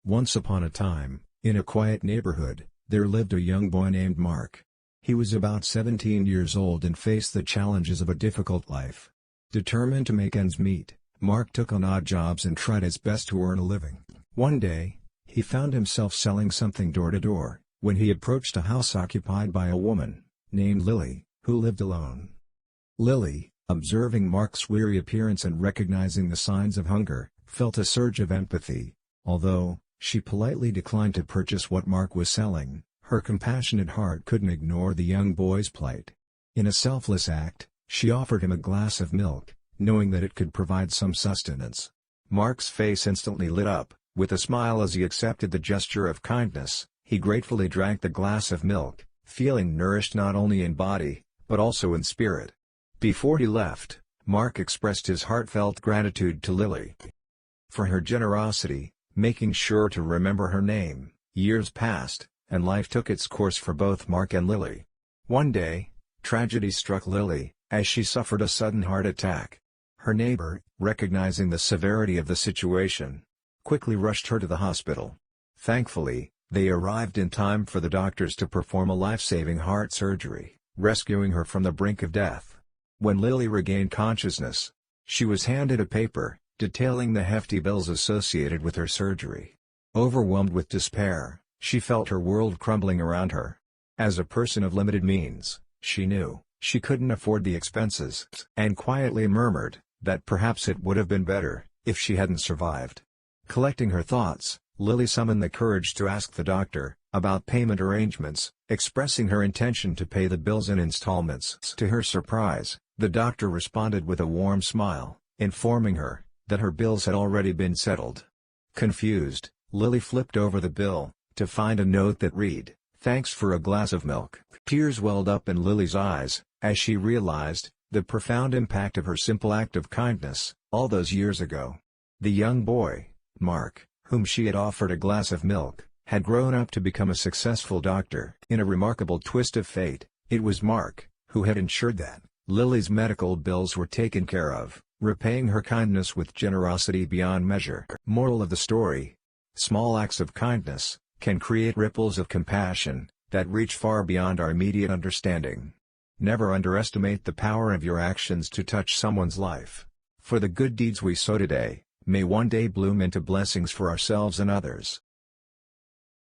Once upon a time, in a quiet neighborhood, there lived a young boy named Mark. He was about 17 years old and faced the challenges of a difficult life. Determined to make ends meet, Mark took on odd jobs and tried his best to earn a living. One day, he found himself selling something door to door, when he approached a house occupied by a woman, named Lily, who lived alone. Lily, observing Mark's weary appearance and recognizing the signs of hunger, felt a surge of empathy. Although she politely declined to purchase what Mark was selling, her compassionate heart couldn't ignore the young boy's plight. In a selfless act, she offered him a glass of milk, knowing that it could provide some sustenance. Mark's face instantly lit up, with a smile as he accepted the gesture of kindness. He gratefully drank the glass of milk, feeling nourished not only in body, but also in spirit. Before he left, Mark expressed his heartfelt gratitude to Lily for her generosity, making sure to remember her name. Years passed, and life took its course for both Mark and Lily. One day, tragedy struck Lily, as she suffered a sudden heart attack. Her neighbor, recognizing the severity of the situation, quickly rushed her to the hospital. Thankfully, they arrived in time for the doctors to perform a life-saving heart surgery, rescuing her from the brink of death. When Lily regained consciousness, she was handed a paper, detailing the hefty bills associated with her surgery. Overwhelmed with despair, she felt her world crumbling around her. As a person of limited means, she knew she couldn't afford the expenses, and quietly murmured that perhaps it would have been better if she hadn't survived. Collecting her thoughts, Lily summoned the courage to ask the doctor about payment arrangements, expressing her intention to pay the bills in installments. To her surprise, the doctor responded with a warm smile, informing her that her bills had already been settled. Confused, Lily flipped over the bill, to find a note that read, "Thanks for a glass of milk." Tears welled up in Lily's eyes, as she realized the profound impact of her simple act of kindness, all those years ago. The young boy, Mark, whom she had offered a glass of milk, had grown up to become a successful doctor. In a remarkable twist of fate, it was Mark who had ensured that Lily's medical bills were taken care of, repaying her kindness with generosity beyond measure. Moral of the story: small acts of kindness can create ripples of compassion that reach far beyond our immediate understanding. Never underestimate the power of your actions to touch someone's life. For the good deeds we sow today may one day bloom into blessings for ourselves and others.